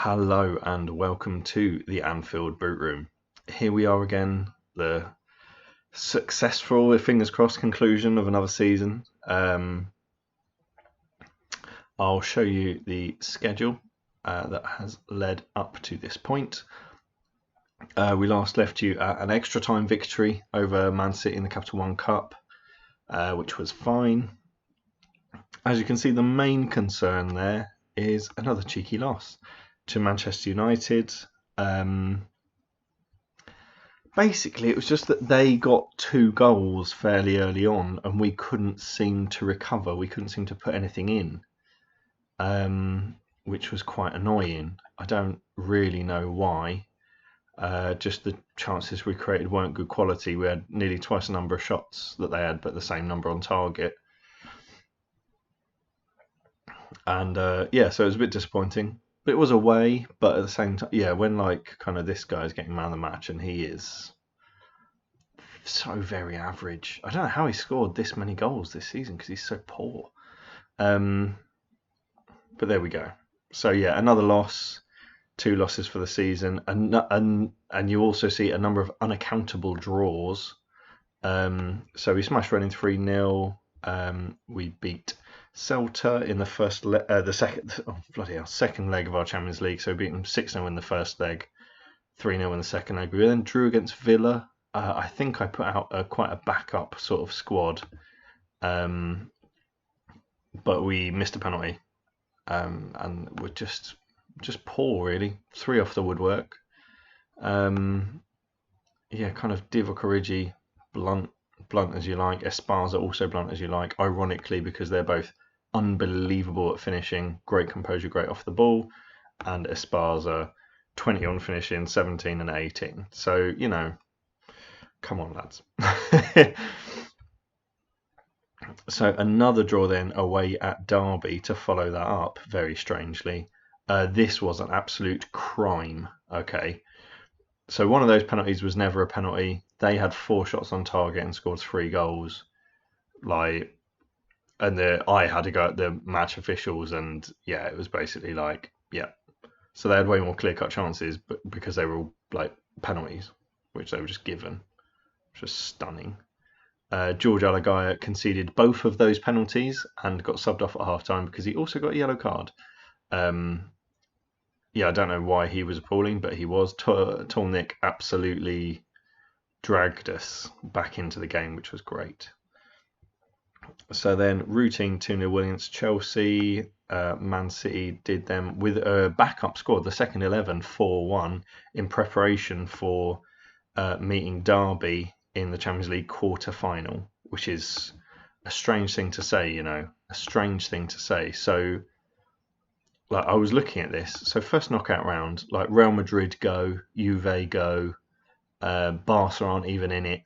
Hello and welcome to the Anfield Boot Room. Here we are again, the successful, with fingers crossed, conclusion of another season. I'll show you the schedule that has led up to this point. We last left you at an extra time victory over Man City in the Capital One Cup, which was fine. As you can see, the main concern there is another cheeky loss to Manchester United. Basically, it was just that they got 2 goals fairly early on and we couldn't seem to recover. We couldn't seem to put anything in, which was quite annoying. I don't really know why. Just the chances we created weren't good quality. We had nearly twice the number of shots that they had, but the same number on target. And so it was a bit disappointing. But it was away, but at the same time, when this guy's getting man of the match and he is so very average. I don't know how he scored this many goals this season because he's so poor. But there we go. So another loss, 2 losses for the season, and you also see a number of unaccountable draws. So we smashed Reading 3-0. We beat Celta in the second leg of our Champions League. So we beat them 6-0 in the first leg, 3-0 in the second leg. We then drew against Villa. I think I put out quite a backup sort of squad, but we missed a penalty, and we're just poor really. 3 off the woodwork. Kind of Divock Origi, blunt as you like. Esparza also blunt as you like. Ironically, because they're both unbelievable at finishing, great composure, great off the ball, and Esparza 20 on finishing, 17 and 18. So come on lads. So another draw then away at Derby to follow that up, very strangely. This was an absolute crime. Okay, so one of those penalties was never a penalty. They had 4 shots on target and scored 3 goals. I had to go at the match officials, and it was basically so they had way more clear-cut chances, but because they were all penalties, which they were just given, which was stunning. George Alagaya conceded both of those penalties and got subbed off at half-time because he also got a yellow card. I don't know why he was appalling, but he was. Tolnik absolutely dragged us back into the game, which was great. So then routine 2-0 win against Chelsea. Man City did them with a backup squad, the second 11, 4-1, in preparation for meeting Derby in the Champions League quarter-final, which is a strange thing to say, a strange thing to say. So I was looking at this. So first knockout round, Real Madrid go, Juve go, Barca aren't even in it.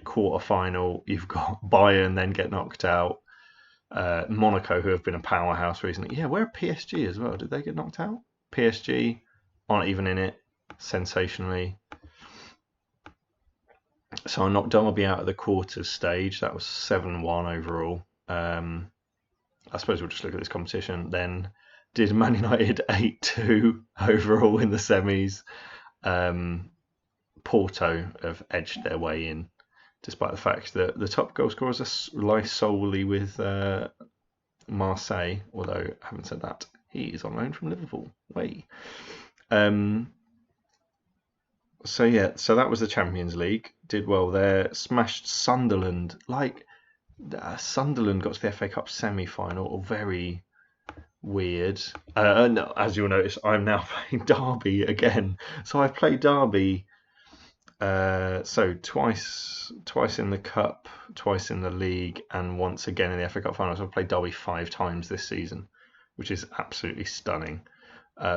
Quarter-final, you've got Bayern then get knocked out. Monaco, who have been a powerhouse recently. Where are PSG as well? Did they get knocked out? PSG aren't even in it, sensationally. So I knocked Derby out at the quarters stage. That was 7-1 overall. I suppose we'll just look at this competition. Then did Man United 8-2 overall in the semis. Porto have edged their way in, despite the fact that the top goal scorers lie solely with Marseille, although having said that, he is on loan from Liverpool. So that was the Champions League. Did well there. Smashed Sunderland. Sunderland got to the FA Cup semi-final. Very weird. No, as you'll notice, I'm now playing Derby again. So I've played Derby twice in the Cup, twice in the League, and once again in the FA Cup final. So I've played Derby 5 times this season, which is absolutely stunning.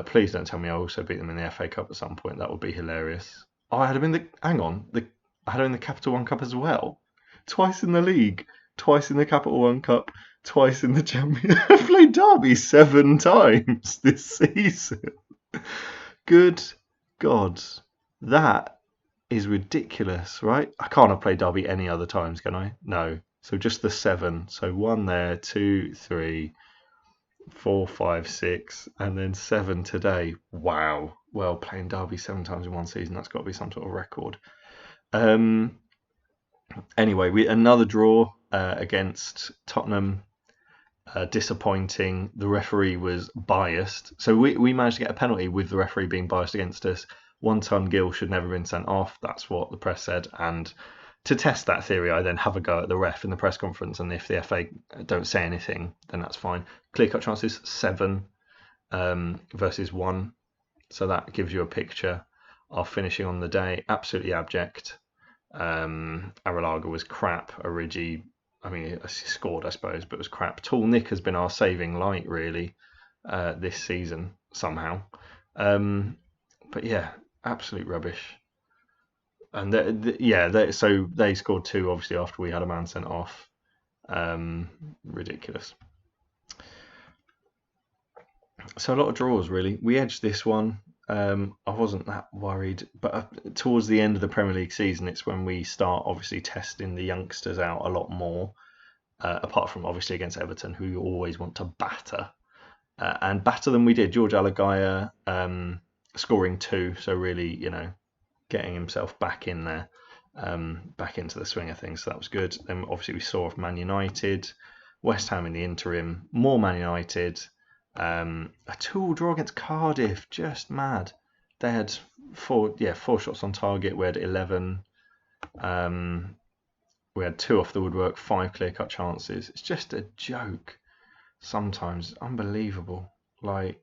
Please don't tell me I also beat them in the FA Cup at some point. That would be hilarious. Oh, I had them in the I had them in the Capital One Cup as well. Twice in the League, twice in the Capital One Cup, twice in the Champions. I've played Derby 7 times this season. Good God, that is ridiculous, right? I can't have played Derby any other times, can I? No. So just the 7. So 1 there, 2, 3, 4, 5, 6, and then 7 today. Wow. Well, playing Derby 7 times in one season, that's got to be some sort of record. Anyway, another draw against Tottenham. Disappointing. The referee was biased. So we managed to get a penalty with the referee being biased against us. 1-ton Gill should never have been sent off. That's what the press said. And to test that theory, I then have a go at the ref in the press conference. And if the FA don't say anything, then that's fine. Clear-cut chances, 7 versus 1. So that gives you a picture of finishing on the day. Absolutely abject. Arrillaga was crap. Origi, I mean, he scored, I suppose, but it was crap. Tall Nick has been our saving light, really, this season, somehow. But yeah, absolute rubbish. And so they scored 2, obviously, after we had a man sent off. Ridiculous. So a lot of draws, really. We edged this one. I wasn't that worried, but towards the end of the Premier League season, it's when we start obviously testing the youngsters out a lot more. Apart from obviously against Everton, who you always want to batter, and batter them we did. George Alagaya scoring 2, so really, getting himself back in there, back into the swing of things. So that was good. Then obviously we saw off Man United, West Ham in the interim, more Man United. A 2-2 draw against Cardiff, just mad. They had 4 shots on target. We had 11. We had 2 off the woodwork, 5 clear-cut chances. It's just a joke sometimes. Unbelievable. But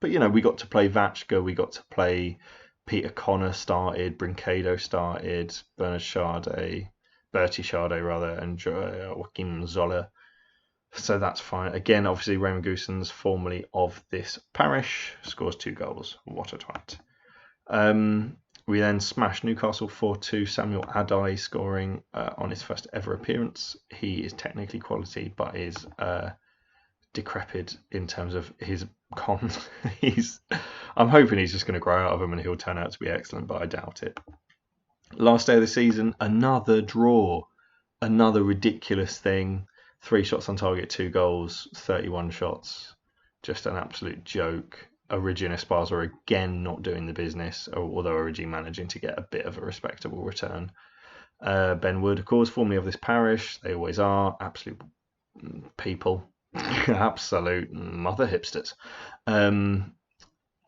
we got to play Vachka, we got to play Peter Connor started, Brinkado started, Bertie Sade, and Joaquim Zola. So that's fine. Again, obviously, Raymond Goossens, formerly of this parish, scores 2 goals. What a twat. We then smashed Newcastle 4-2. Samuel Adai scoring on his first ever appearance. He is technically quality, but is decrepit in terms of his cons. I'm hoping he's just going to grow out of him and he'll turn out to be excellent, but I doubt it. Last day of the season, another draw. Another ridiculous thing. 3 shots on target, 2 goals, 31 shots. Just an absolute joke. Origi and Esparza again not doing the business, although Origi managing to get a bit of a respectable return. Ben Wood, of course, formerly of this parish. They always are. Absolute people. Absolute mother hipsters.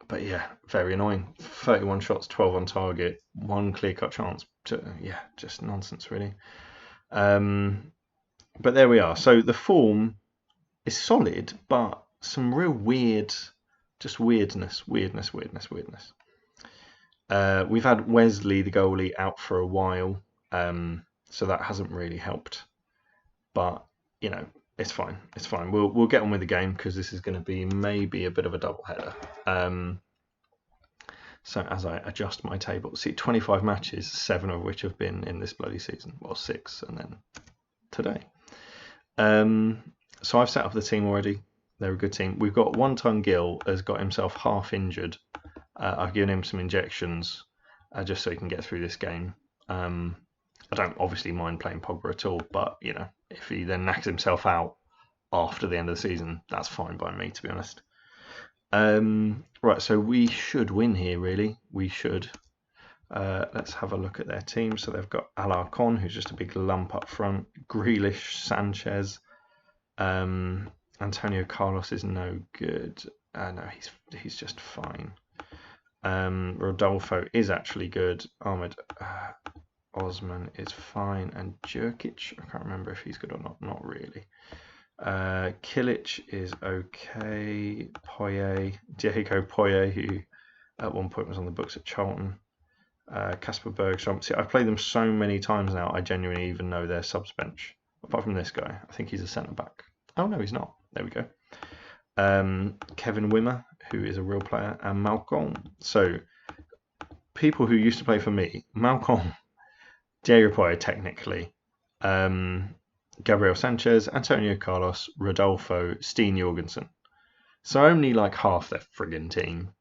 But yeah, very annoying. 31 shots, 12 on target, 1 clear-cut chance. Just nonsense, really. But there we are. So the form is solid, but some real weirdness. We've had Wesley, the goalie, out for a while, so that hasn't really helped. But it's fine. It's fine. We'll get on with the game because this is going to be maybe a bit of a double header. So as I adjust my table, see 25 matches, 7 of which have been in this bloody season. Well, 6, and then today. So I've set up the team already. They're a good team. We've got 1-ton Gill has got himself half injured. I've given him some injections just so he can get through this game. I don't obviously mind playing Pogba at all, but if he then knacks himself out after the end of the season, that's fine by me, to be honest. Right, so we should win here, really. We should. Let's have a look at their team. So they've got Alarcon, who's just a big lump up front. Grealish, Sanchez. Antonio Carlos is no good. No, he's just fine. Rodolfo is actually good. Ahmed Osman is fine. And Jurkic, I can't remember if he's good or not. Not really. Kilic is okay. Diego Poye, who at one point was on the books at Charlton. Kasper Bergstrom. See, I've played them so many times now, I genuinely even know their subs bench. Apart from this guy, I think he's a centre back. Oh no, he's not. There we go. Kevin Wimmer, who is a real player, and Malcolm. So, people who used to play for me: Malcolm, Diego Poye, technically, Gabriel Sanchez, Antonio Carlos, Rodolfo, Steen Jorgensen. So only like half their friggin' team.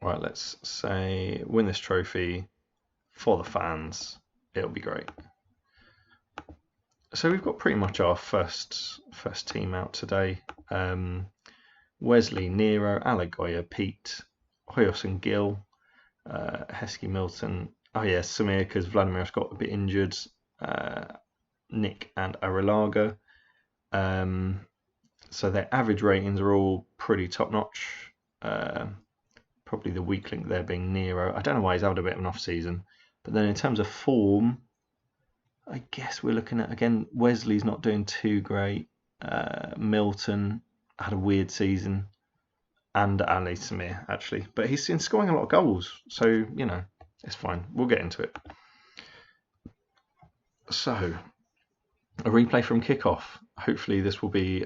Right, let's say win this trophy for the fans. It'll be great. So we've got pretty much our first team out today. Wesley, Nero, Alagoya, Pete, Hoyos and Gill, Heskey, Milton. Oh yeah, Samir, because Vladimir's got a bit injured. Nick and Arilaga. So their average ratings are all pretty top notch. Probably the weak link there being Nero. I don't know why he's had a bit of an off season. But then in terms of form, I guess we're looking at, again, Wesley's not doing too great. Milton had a weird season. And Ali Samir, actually. But he's been scoring a lot of goals. So, you know, it's fine. We'll get into it. So, a replay from kickoff. Hopefully this will be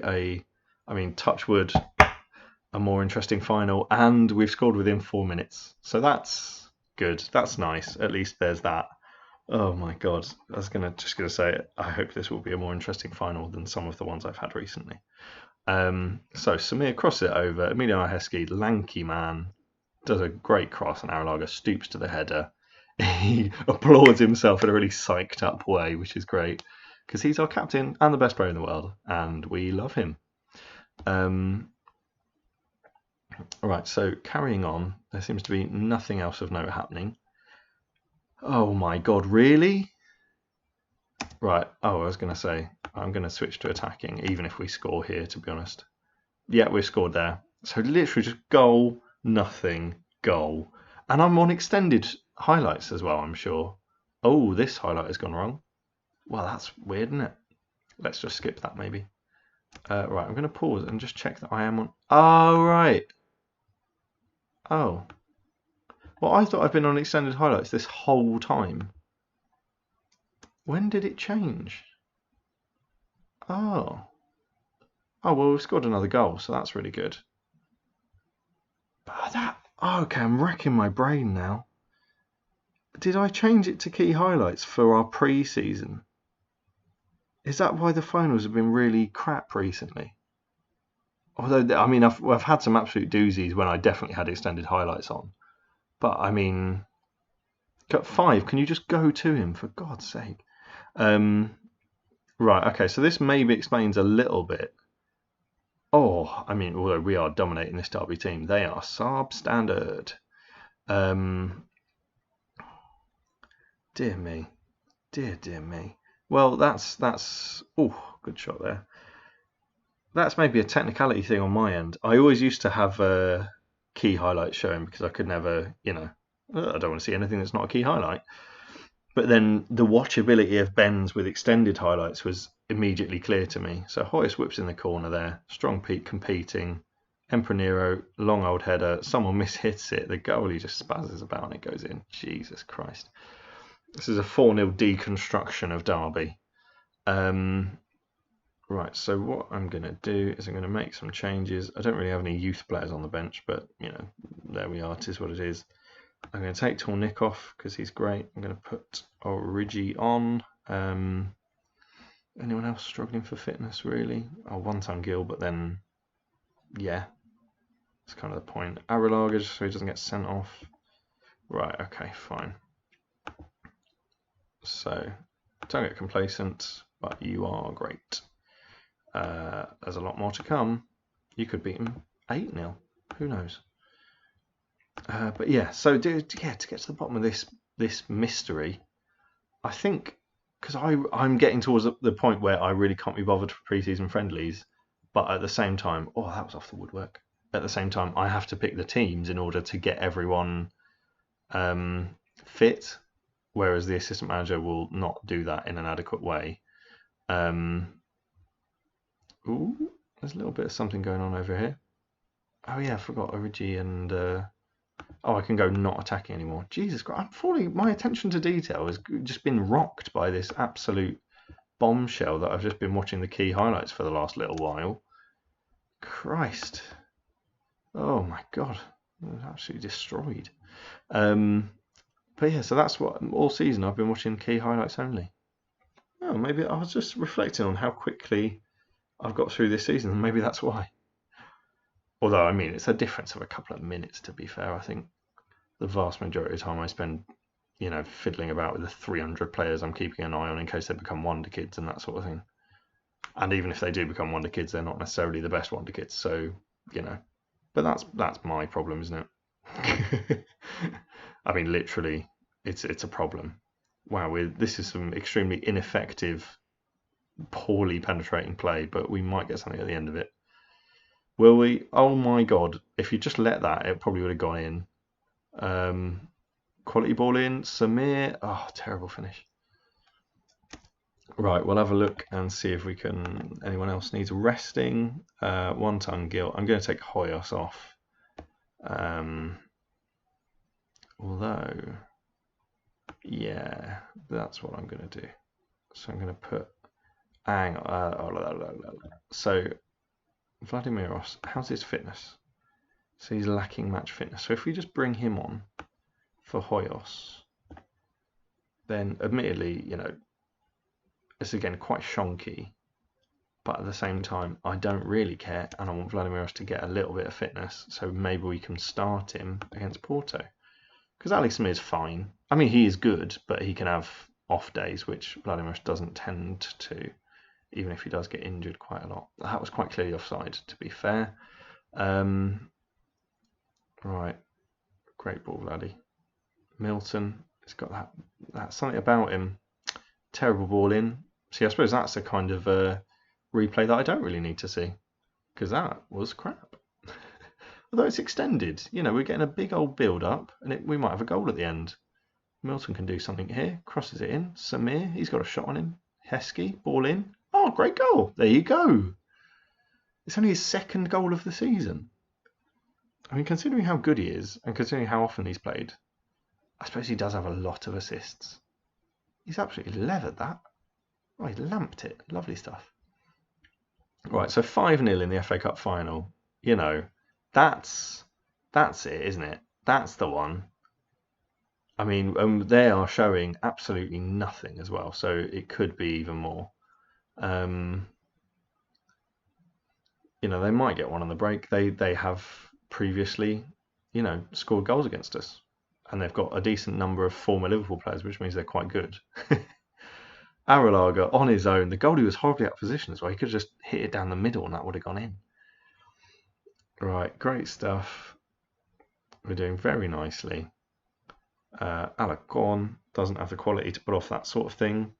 touch wood, a more interesting final. And we've scored within 4 minutes. So that's good. That's nice. At least there's that. Oh my God. I was just gonna say it. I hope this will be a more interesting final than some of the ones I've had recently. So Samir crosses it over. Emiliano Heskey, lanky man, does a great cross, and Arilaga stoops to the header. He applauds himself in a really psyched up way, which is great because he's our captain and the best player in the world, and we love him. Alright, so carrying on, there seems to be nothing else of note happening. Oh my God, really? Right, I was going to say, I'm going to switch to attacking, even if we score here, to be honest. Yeah, we scored there. So literally just goal, nothing, goal. And I'm on extended highlights as well, I'm sure. Oh, this highlight has gone wrong. Well, that's weird, isn't it? Let's just skip that, maybe. Right, I'm going to pause and just check that I am on... Oh, right. Oh. Well, I thought I've been on extended highlights this whole time. When did it change? Oh. Oh, well, we've scored another goal, so that's really good. But okay, I'm wrecking my brain now. Did I change it to key highlights for our pre-season? Is that why the finals have been really crap recently? Although, I mean, I've had some absolute doozies when I definitely had extended highlights on. But, I mean, cut 5, can you just go to him, for God's sake? Right, okay, so this maybe explains a little bit. Oh, I mean, although we are dominating this Derby team, they are substandard. Dear me. Dear me. Well, that's oh, good shot there. That's maybe a technicality thing on my end. I always used to have key highlights showing because I could never, I don't want to see anything that's not a key highlight. But then the watchability of Ben's with extended highlights was immediately clear to me. So Hoyos whips in the corner there. Strong Pete competing. Emperor Nero, long old header. Someone mishits it. The goalie just spazzes about and it goes in. Jesus Christ. This is a 4-0 deconstruction of Derby. Right, so what I'm going to do is I'm going to make some changes. I don't really have any youth players on the bench, but, there we are. It is what it is. I'm going to take Tornick off because he's great. I'm going to put Origi on. Anyone else struggling for fitness, really? Oh, one-time Gill, but then, yeah. That's kind of the point. Arilaga, just so he doesn't get sent off. Right, okay, fine. So, don't get complacent, but you are great. There's a lot more to come. You could beat him 8-0. Who knows? But yeah, so to get to the bottom of this mystery, I think because I'm getting towards the point where I really can't be bothered for pre-season friendlies, but at the same time, oh, that was off the woodwork. At the same time, I have to pick the teams in order to get everyone fit, whereas the assistant manager will not do that in an adequate way. Ooh, there's a little bit of something going on over here. Oh yeah, I forgot Origi and oh, I can go not attacking anymore. Jesus Christ, my attention to detail has just been rocked by this absolute bombshell that I've just been watching the key highlights for the last little while. Christ. Oh my God, I was absolutely destroyed. But yeah, so that's what all season I've been watching key highlights only. Oh, maybe I was just reflecting on how quickly I've got through this season, and maybe that's why. Although, I mean, it's a difference of a couple of minutes, to be fair. I think the vast majority of the time I spend fiddling about with the 300 players I'm keeping an eye on in case they become wonder kids and that sort of thing. And even if they do become wonder kids, they're not necessarily the best wonder kids. So, but that's my problem, isn't it? I mean, literally, it's a problem. Wow, this is some extremely ineffective, poorly penetrating play, but we might get something at the end of it. Will we? Oh my God, if you just let that, it probably would have gone in. Quality ball in, Samir. Oh, terrible finish. Right, we'll have a look and see if we can. Anyone else needs resting? One ton Gil. I'm going to take Hoyos off. Although, yeah, that's what I'm going to do. So I'm going to put. Hang on. So Vladimiros, how's his fitness? So he's lacking match fitness. So if we just bring him on for Hoyos, then admittedly, it's again quite shonky, but at the same time, I don't really care, and I want Vladimiros to get a little bit of fitness, so maybe we can start him against Porto. Because Alex Smir's fine. I mean, he is good, but he can have off days, which Vladimiros doesn't tend to, even if he does get injured quite a lot. That was quite clearly offside, to be fair. Right, great ball, Vladdy. Milton, he's got that something about him. Terrible ball in. See, I suppose that's a kind of replay that I don't really need to see, because that was crap. Although it's extended, we're getting a big old build up, and we might have a goal at the end. Milton can do something here, crosses it in. Samir, he's got a shot on him. Heskey, ball in. Oh, great goal. There you go. It's only his second goal of the season. I mean, considering how good he is, and considering how often he's played, I suppose he does have a lot of assists. He's absolutely levered that. Oh, he lamped it. Lovely stuff. Right, so 5-0 in the FA Cup final. That's it, isn't it? That's the one. I mean, they are showing absolutely nothing as well, so it could be even more. They might get one on the break. They have previously, scored goals against us, and they've got a decent number of former Liverpool players, which means they're quite good. Arrillaga on his own. The goalie was horribly out of position as well. He could have just hit it down the middle and that would have gone in. Right, great stuff. We're doing very nicely. Alarcon doesn't have the quality to put off that sort of thing.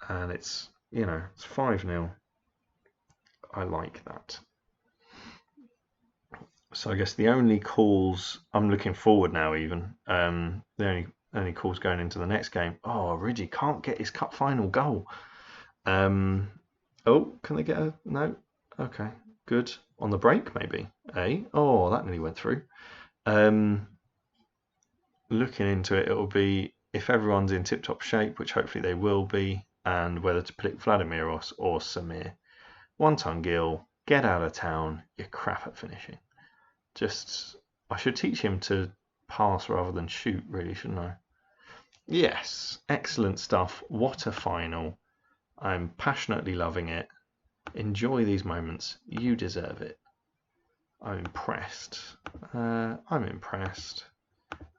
And it's 5-0. I like that. So I guess the only calls I'm looking forward now, even the only calls going into the next game. Oh, Ridgie can't get his cup final goal. Can they get a no? Okay, good. On the break, maybe. Oh, that nearly went through. Looking into it, it'll be if everyone's in tip-top shape, which hopefully they will be, and whether to pick Vladimiros or Samir. 1 ton Gil, get out of town. You're crap at finishing. I should teach him to pass rather than shoot, really, shouldn't I? Yes, excellent stuff. What a final. I'm passionately loving it. Enjoy these moments. You deserve it. I'm impressed. I'm impressed.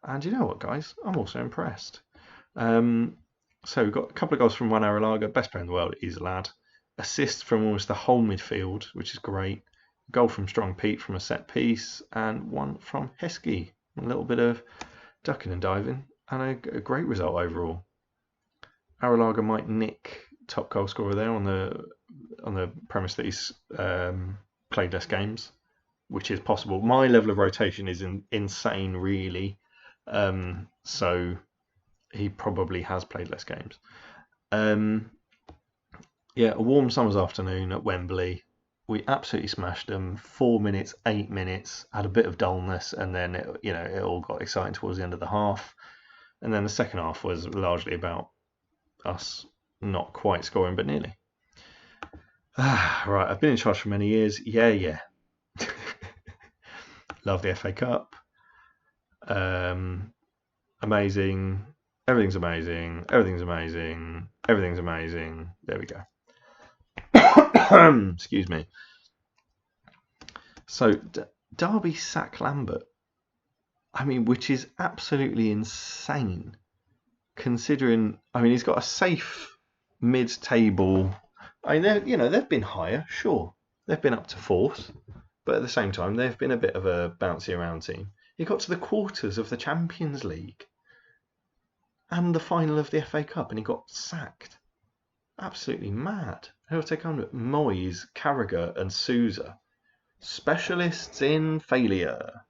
And you know what, guys? I'm also impressed. So we've got a couple of goals from Juan Arrillaga, best player in the world, he's a lad. Assist from almost the whole midfield, which is great. Goal from Strong Pete from a set piece, and one from Heskey. A little bit of ducking and diving, and a great result overall. Arrillaga might nick top goal scorer there on the premise that he's played less games, which is possible. My level of rotation is insane, really. So he probably has played less games. A warm summer's afternoon at Wembley. We absolutely smashed them. 4 minutes, 8 minutes, had a bit of dullness, and then it all got exciting towards the end of the half. And then the second half was largely about us not quite scoring, but nearly. Right, I've been in charge for many years. Yeah. Love the FA Cup. Amazing. Everything's amazing. Everything's amazing. Everything's amazing. There we go. Excuse me. So, Derby sack Lambert. I mean, which is absolutely insane, considering. I mean, he's got a safe mid-table. I know, they've been higher, sure, they've been up to fourth, but at the same time, they've been a bit of a bouncy around team. He got to the quarters of the Champions League and the final of the FA Cup, and he got sacked. Absolutely mad. He'll take on Moyes, Carragher, and Souza, specialists in failure.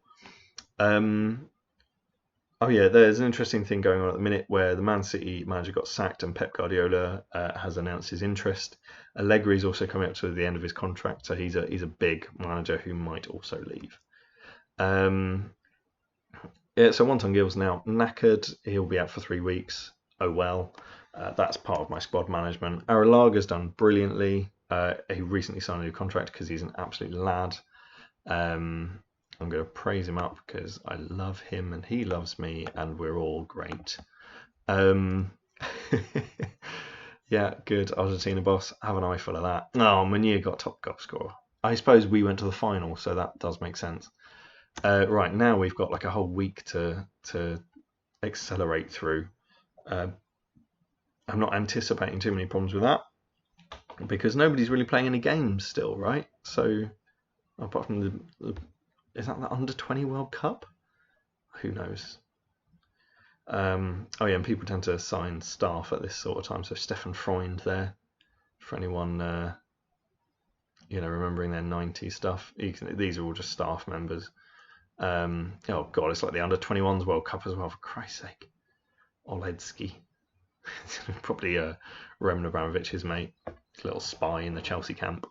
Oh yeah, there's an interesting thing going on at the minute where the Man City manager got sacked and Pep Guardiola has announced his interest. Allegri's also coming up to the end of his contract, so he's a big manager who might also leave. Yeah, so Wonton Gill's now knackered. He'll be out for 3 weeks. Oh well, that's part of my squad management. Aralaga's done brilliantly. He recently signed a new contract because he's an absolute lad. I'm going to praise him up because I love him and he loves me and we're all great. Yeah, good. Argentina boss. Have an eyeful of that. Oh, Meunier got top goal scorer. I suppose we went to the final, so that does make sense. Right, now we've got like a whole week to accelerate through. I'm not anticipating too many problems with that because nobody's really playing any games still, right? So apart from is that the under-20 World Cup? Who knows? Oh yeah, and people tend to sign staff at this sort of time. So Stefan Freund there, for anyone remembering their 90s stuff. These are all just staff members. Oh god, it's like the under-21s World Cup as well, for Christ's sake. Oledzki. Probably Roman Abramovich's mate, his little spy in the Chelsea camp.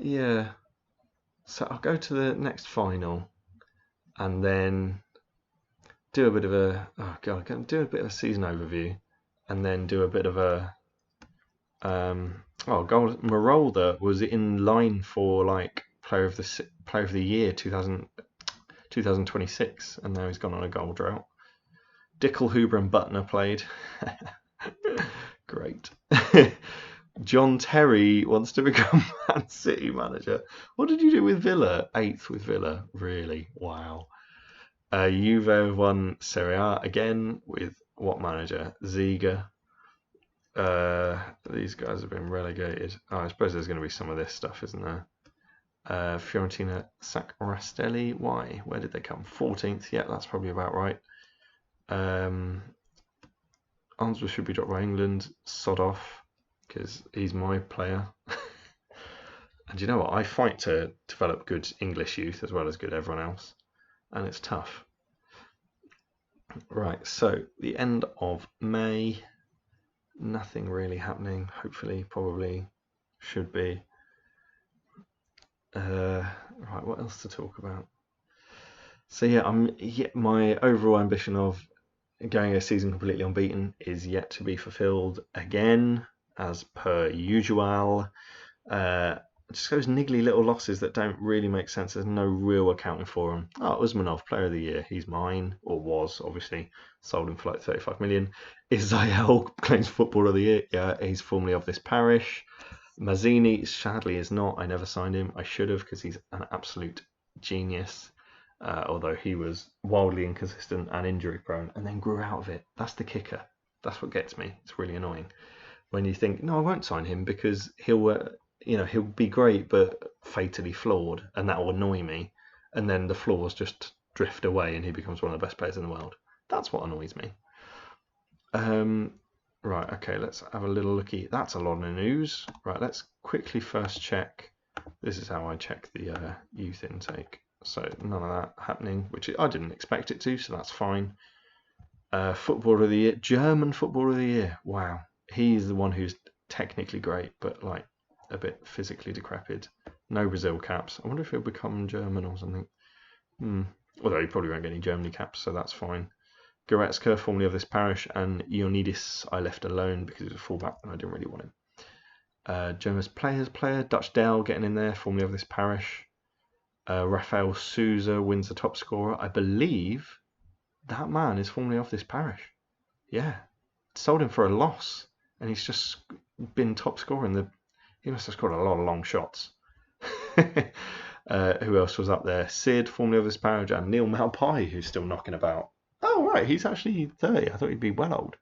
Yeah. So I'll go to the next final and then do a bit of a season overview and then do a bit of a Marolda was in line for like player of the year 2026 and now he's gone on a goal drought. Dickel, Huber and Butner played. Great. John Terry wants to become Man City manager. What did you do with Villa? 8th with Villa. Really? Wow. Juve won Serie A again with what manager? Ziga. These guys have been relegated. Oh, I suppose there's going to be some of this stuff, isn't there? Fiorentina sack Rastelli. Why? Where did they come? 14th. Yeah, that's probably about right. Arnsworth should be dropped by England. Sod off, because he's my player. And you know what? I fight to develop good English youth as well as good everyone else. And it's tough. Right, so the end of May. Nothing really happening. Hopefully, probably, should be. Right, what else to talk about? So yeah, my overall ambition of going a season completely unbeaten is yet to be fulfilled again, as per usual. Just those niggly little losses that don't really make sense. There's no real accounting for them. Oh, Usmanov, player of the year. He's mine, or was, obviously. Sold him for like 35 million. Israel claims footballer of the year. Yeah, he's formerly of this parish. Mazzini, sadly, is not. I never signed him. I should have, because he's an absolute genius. Although he was wildly inconsistent and injury prone and then grew out of it. That's the kicker. That's what gets me. It's really annoying. When you think, no, I won't sign him because he'll be great but fatally flawed, and that will annoy me. And then the flaws just drift away, and he becomes one of the best players in the world. That's what annoys me. Right, okay, let's have a little looky. That's a lot of news. Right, let's quickly first check. This is how I check the youth intake. So none of that happening, which I didn't expect it to, so that's fine. Footballer of the year, German footballer of the year. Wow, he's the one who's technically great, but like a bit physically decrepit. No Brazil caps. I wonder if he'll become German or something. Although he probably won't get any Germany caps, so that's fine. Goretzka, formerly of this parish, and Ioannidis I left alone because he was a fullback and I didn't really want him. German's player, Dutch Dale getting in there, formerly of this parish. Rafael Souza wins the top scorer. I believe that man is formerly of this parish. Yeah, sold him for a loss, and he's just been top scorer in the. He must have scored a lot of long shots. Who else was up there? Sid, formerly of this parish, and Neil Malpai, who's still knocking about. Oh, right, he's actually 30. I thought he'd be well old.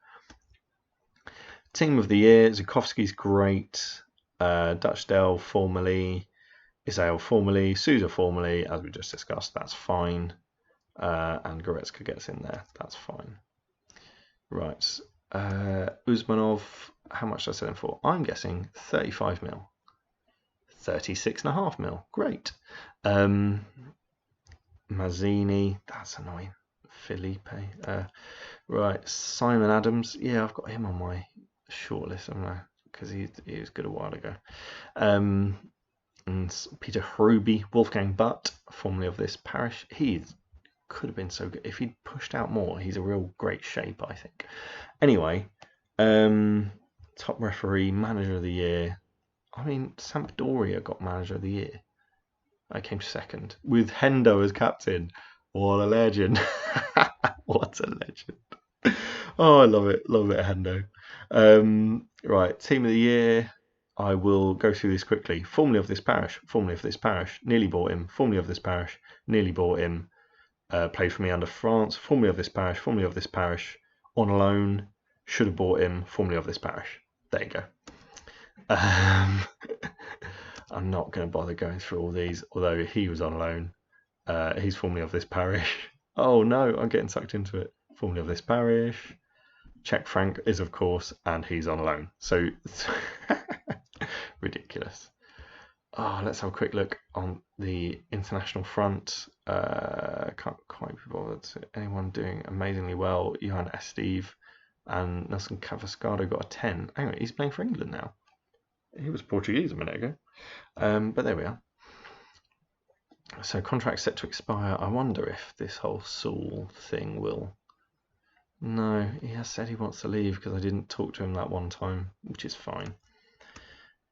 Team of the Year, Zukowski's great. Dutchdale, formerly. Isael, formerly. Sousa, formerly. As we just discussed, that's fine. And Goretzka gets in there. That's fine. Right. Usmanov, how much did I sell him for? I'm guessing 35 mil. 36.5 mil. Great. Mazzini, that's annoying. Felipe. Right. Simon Adams. Yeah, I've got him on my shortlist, haven't I? Because he was good a while ago. And Peter Hruby, Wolfgang Butt, formerly of this parish. He could have been so good. If he'd pushed out more, he's a real great shape, I think. Anyway, top referee, manager of the year. I mean, Sampdoria got manager of the year. I came second with Hendo as captain. What a legend. What a legend. Oh, I love it. Love it, Hendo. Right, team of the year. I will go through this quickly. Formerly of this parish. Formerly of this parish. Nearly bought him. Formerly of this parish. Nearly bought him. Played for me under France. Formerly of this parish. Formerly of this parish. On loan. Should have bought him. Formerly of this parish. There you go. I'm not going to bother going through all these, although he was on loan. He's formerly of this parish. Oh no, I'm getting sucked into it. Formerly of this parish. Czech Frank is, of course, and he's on loan. So ridiculous. Oh, let's have a quick look on the international front. Can't quite be bothered. Anyone doing amazingly well? Johan Esteve and Nelson Cavascado got a 10. Hang on, he's playing for England now. He was Portuguese a minute ago. But there we are. So contract set to expire. I wonder if this whole Saul thing will... No, he has said he wants to leave because I didn't talk to him that one time, which is fine.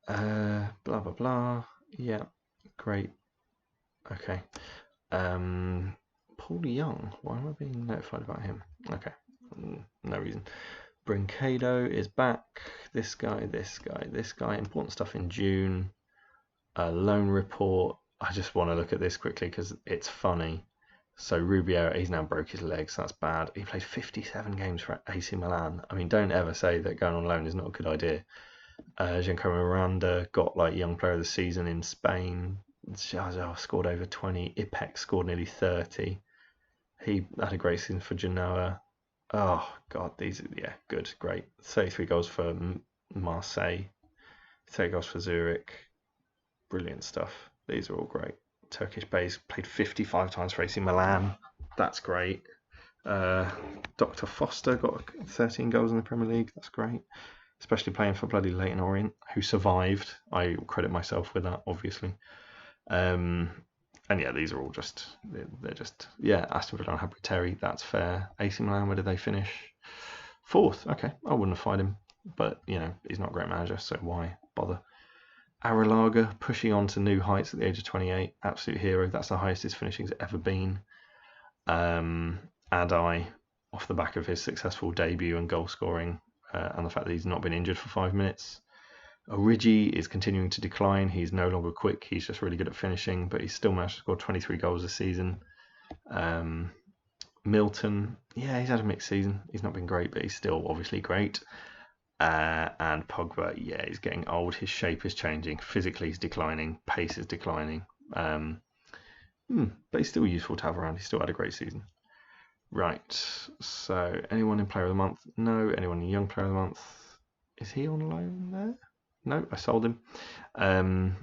Blah, blah, blah. Yeah, great. Okay. Paul Young. Why am I being notified about him? Okay, no reason. Brincado is back. This guy, this guy, this guy. Important stuff in June. Loan report. I just want to look at this quickly because it's funny. So Rubio, he's now broke his legs. So that's bad. He played 57 games for AC Milan. I mean, don't ever say that going on loan is not a good idea. Giancarlo Miranda got like young player of the season in Spain. Jaja scored over 20. Ipek scored nearly 30. He had a great season for Genoa. Oh God, these are, yeah, good, great. 33 goals for Marseille. 30 goals for Zurich. Brilliant stuff. These are all great. Turkish base played 55 times for AC Milan. That's great. Dr. Foster got 13 goals in the Premier League. That's great. Especially playing for bloody Leyton Orient, who survived. I credit myself with that, obviously. And yeah, these are all just, they're just, yeah, Aston Villa and Harry Terry, that's fair. AC Milan, where did they finish? 4th. Okay, I wouldn't have fired him, but, you know, he's not a great manager, so why bother? Arrillaga pushing on to new heights at the age of 28, absolute hero. That's the highest his finishing's ever been. Adai, off the back of his successful debut and goal scoring, and the fact that he's not been injured for 5 minutes. Origi is continuing to decline. He's no longer quick. He's just really good at finishing, but he's still managed to score 23 goals this season. Milton, yeah, he's had a mixed season. He's not been great, but he's still obviously great. And Pogba, yeah, he's getting old. His shape is changing. Physically, he's declining. Pace is declining. But he's still useful to have around. He still had a great season. Right, so anyone in Player of the Month? No. Anyone in Young Player of the Month? Is he on loan there? No, I sold him. And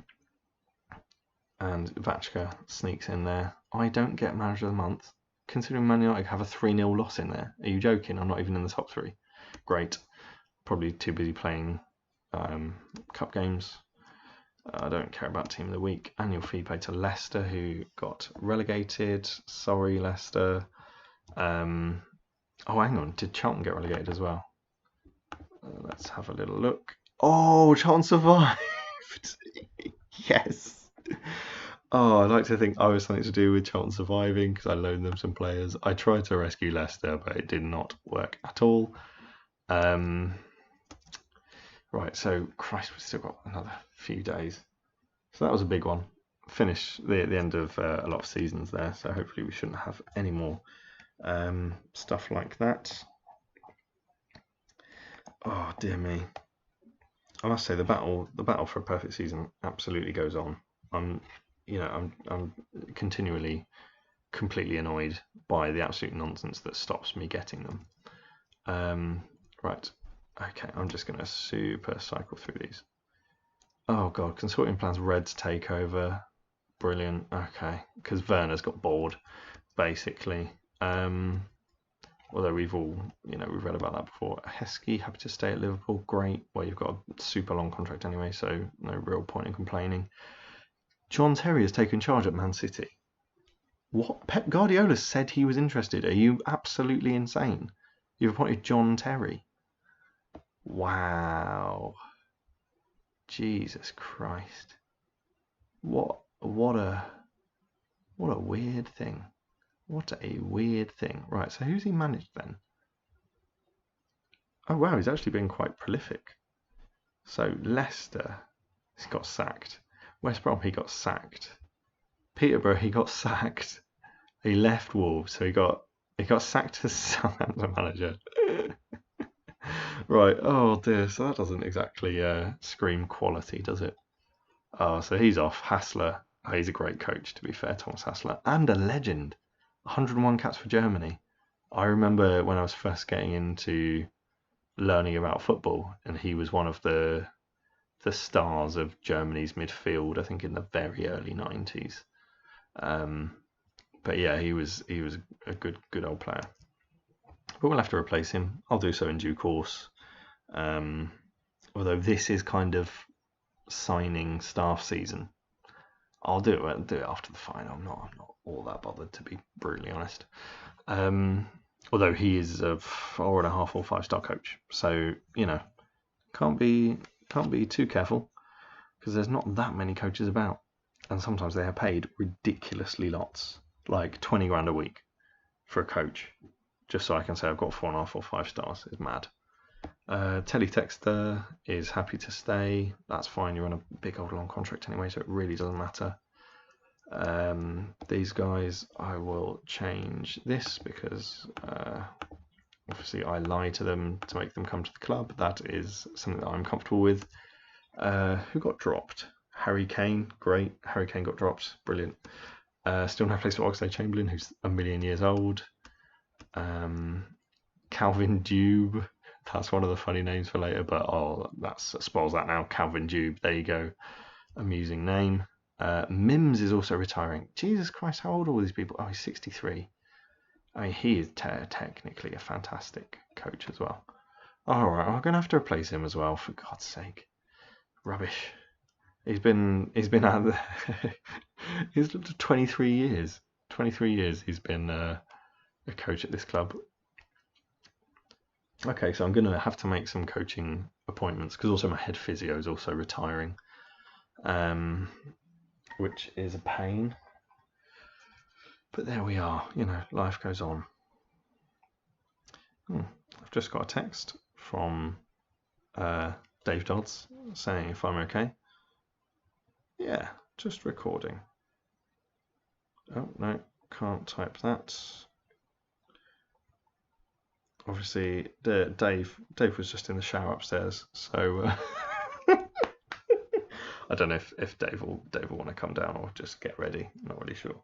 Vachka sneaks in there. I don't get Manager of the Month. Considering Man United have a 3-0 loss in there. Are you joking? I'm not even in the top 3. Great. Probably too busy playing cup games. I don't care about Team of the Week. Annual fee paid to Leicester, who got relegated. Sorry, Leicester. Oh, hang on. Did Charlton get relegated as well? Let's have a little look. Oh, Charlton survived. Yes. Oh, I'd like to think I was something to do with Charlton surviving because I loaned them some players. I tried to rescue Leicester, but it did not work at all. Right, so Christ, we've still got another few days. So that was a big one. finish the end of a lot of seasons there. So hopefully we shouldn't have any more stuff like that. Oh dear me. I must say the battle for a perfect season absolutely goes on. I'm continually completely annoyed by the absolute nonsense that stops me getting them. Right. Okay, I'm just going to super cycle through these. Oh god, consortium plans Reds take over. Brilliant. Okay, because Werner's got bored, basically. Although we've read about that before. Heskey happy to stay at Liverpool. Great. Well, you've got a super long contract anyway, so no real point in complaining. John Terry has taken charge at Man City. What? Pep Guardiola said he was interested. Are you absolutely insane? You've appointed John Terry. Wow. Jesus Christ. What a weird thing. What a weird thing. Right, so who's he managed then? Oh wow, he's actually been quite prolific. So Leicester, he's got sacked. West Brom, he got sacked. Peterborough, he got sacked. He left Wolves, so he got sacked as Southampton manager. Right, oh dear, so that doesn't exactly scream quality, does it? Oh, so he's off. Hassler, oh, he's a great coach, to be fair, Thomas Hassler, and a legend. 101 caps for Germany. I remember when I was first getting into learning about football, and he was one of the stars of Germany's midfield, I think in the very early 90s. But yeah, he was a good old player. But we'll have to replace him. I'll do so in due course. Although this is kind of signing staff season, I'll do it after the final. I'm not all that bothered, to be brutally honest. Although he is a 4.5 or 5-star coach, so can't be too careful, because there's not that many coaches about, and sometimes they are paid ridiculously lots, like 20 grand a week for a coach, just so I can say I've got 4.5 or 5 stars. Is mad. Teletexter is happy to stay. That's fine. You're on a big old long contract anyway, so it really doesn't matter. These guys, I will change this because obviously I lie to them to make them come to the club. That is something that I'm comfortable with. Who got dropped? Harry Kane. Great. Harry Kane got dropped. Brilliant. Still no place for Oxlade-Chamberlain, who's a million years old. Calvin Dube. That's one of the funny names for later, but that spoils that now. Calvin Dube. There you go. Amusing name. Mims is also retiring. Jesus Christ, how old are all these people? Oh, he's 63. I mean, he is technically a fantastic coach as well. All right, I'm going to have to replace him as well, for God's sake. Rubbish. He's been out there. He's 23 years. 23 years he's been a coach at this club. Okay, so I'm going to have to make some coaching appointments, because also my head physio is also retiring, which is a pain. But there we are. Life goes on. I've just got a text from Dave Dodds saying if I'm okay. Yeah, just recording. Oh, no, can't type that. Obviously, Dave was just in the shower upstairs, so I don't know if Dave will want to come down or just get ready. I'm not really sure.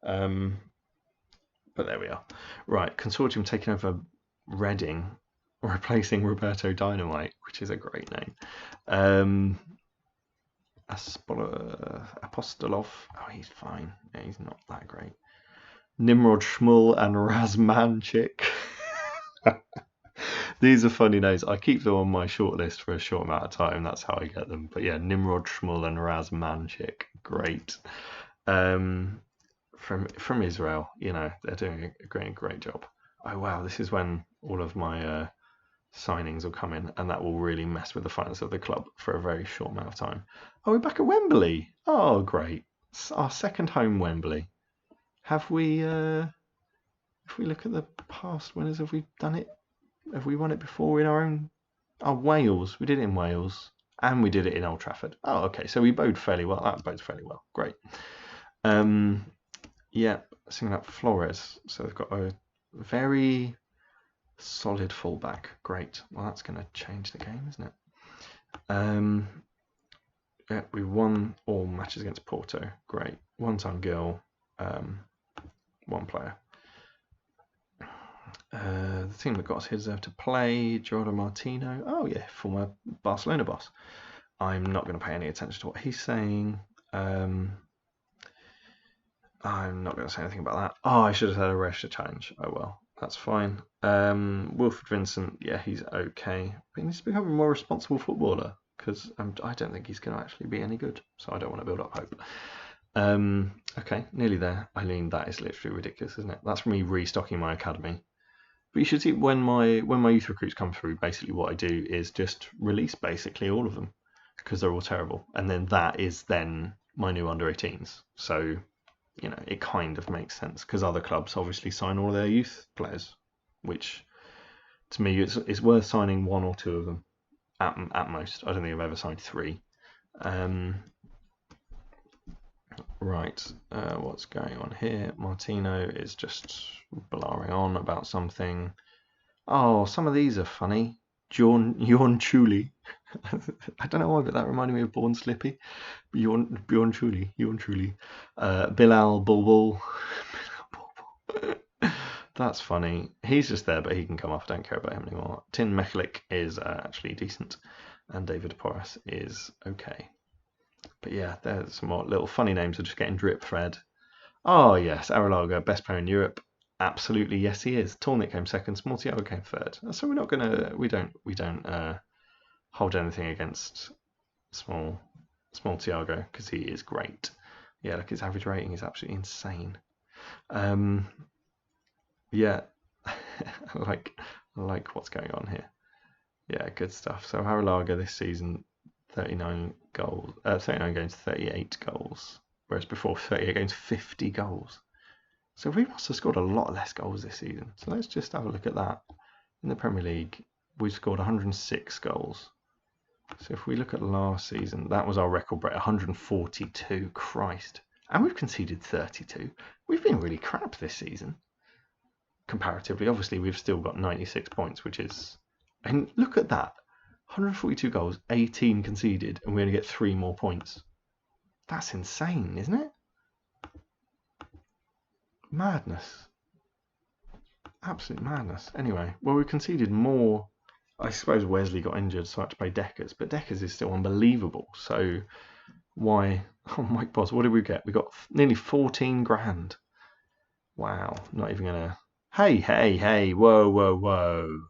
But there we are. Right, Consortium taking over Reading, replacing Roberto Dynamite, which is a great name. Apostolov, oh, he's fine. Yeah, he's not that great. Nimrod Schmull and Razmanchik. These are funny names. I keep them on my shortlist for a short amount of time. That's how I get them. But yeah, Nimrod Schmull and Razmanchik. Great. From Israel, they're doing a great job. Oh wow, this is when all of my signings will come in, and that will really mess with the finance of the club for a very short amount of time. Oh, we're back at Wembley. Oh, great. It's our second home, Wembley. Have we, if we look at the past winners, have we done it? Have we won it before in our own? Oh, Wales. We did it in Wales. And we did it in Old Trafford. Oh, okay. So we bode fairly well. That bodes fairly well. Great. Yeah, singing up Flores. So they've got a very solid fullback. Great. Well, that's going to change the game, isn't it? Yeah, we won all matches against Porto. Great. One-time goal. One player. The team that got us here deserved to play. Gerardo Martino. Oh, yeah, former Barcelona boss. I'm not going to pay any attention to what he's saying. I'm not going to say anything about that. Oh, I should have had a Resha challenge. Oh, well, that's fine. Wilfred Vincent, yeah, he's okay. But he needs to become a more responsible footballer because I don't think he's going to actually be any good. So I don't want to build up hope. Okay, nearly there. Eileen, that is literally ridiculous, isn't it? That's me restocking my academy. But you should see when my youth recruits come through, basically what I do is just release basically all of them because they're all terrible. And then that is then my new under 18s. So, you know, it kind of makes sense because other clubs obviously sign all their youth players, which to me it's worth signing one or two of them at most. I don't think I've ever signed three. Right, what's going on here? Martino is just blaring on about something. Oh, some of these are funny. Yawn Chuli. I don't know why, but that reminded me of Born Slippy. Bjorn Chuli. Bilal Bulbul. That's funny. He's just there, but he can come off. I don't care about him anymore. Tin Mechlik is actually decent, and David Porras is okay. But yeah, there's some more little funny names are just getting drip thread. Oh yes, Arrillaga, best player in Europe. Absolutely, yes he is. Tornik came second, Small Thiago came third. So we're not gonna we don't hold anything against small Thiago because he is great. Yeah, look, his average rating is absolutely insane. Yeah, I like what's going on here. Yeah, good stuff. So Arrillaga this season, 39 goals, 39 games, 38 goals, whereas before 38 games, 50 goals. So we must have scored a lot less goals this season. So let's just have a look at that. In the Premier League, we've scored 106 goals. So if we look at last season, that was our record break, 142. Christ. And we've conceded 32. We've been really crap this season. Comparatively, obviously, we've still got 96 points, which is... And look at that. 142 goals, 18 conceded, and we only get 3 more points. That's insane, isn't it? Madness. Absolute madness. Anyway, well, we conceded more. I suppose Wesley got injured, so I had to play Deckers, but Deckers is still unbelievable. So why? Oh, Mike Boss, what did we get? We got nearly 14 grand. Wow, not even gonna. Hey, whoa.